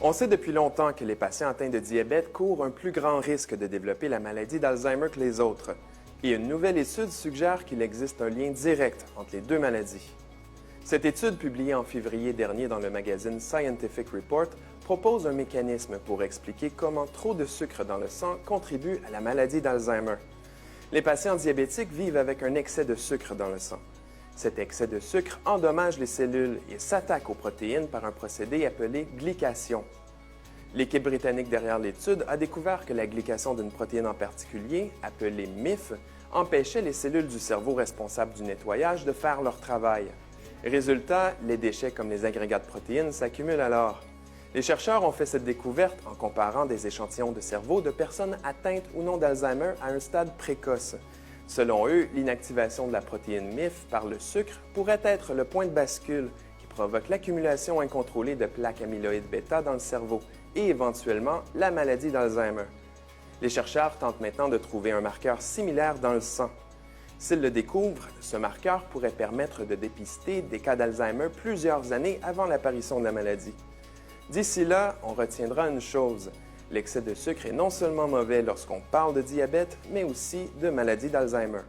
On sait depuis longtemps que les patients atteints de diabète courent un plus grand risque de développer la maladie d'Alzheimer que les autres. Et une nouvelle étude suggère qu'il existe un lien direct entre les deux maladies. Cette étude, publiée en février dernier dans le magazine Scientific Report, propose un mécanisme pour expliquer comment trop de sucre dans le sang contribue à la maladie d'Alzheimer. Les patients diabétiques vivent avec un excès de sucre dans le sang. Cet excès de sucre endommage les cellules et s'attaque aux protéines par un procédé appelé glycation. L'équipe britannique derrière l'étude a découvert que la glycation d'une protéine en particulier, appelée MIF, empêchait les cellules du cerveau responsables du nettoyage de faire leur travail. Résultat, les déchets comme les agrégats de protéines s'accumulent alors. Les chercheurs ont fait cette découverte en comparant des échantillons de cerveau de personnes atteintes ou non d'Alzheimer à un stade précoce. Selon eux, l'inactivation de la protéine MIF par le sucre pourrait être le point de bascule qui provoque l'accumulation incontrôlée de plaques amyloïdes bêta dans le cerveau et éventuellement la maladie d'Alzheimer. Les chercheurs tentent maintenant de trouver un marqueur similaire dans le sang. S'ils le découvrent, ce marqueur pourrait permettre de dépister des cas d'Alzheimer plusieurs années avant l'apparition de la maladie. D'ici là, on retiendra une chose. L'excès de sucre est non seulement mauvais lorsqu'on parle de diabète, mais aussi de maladie d'Alzheimer.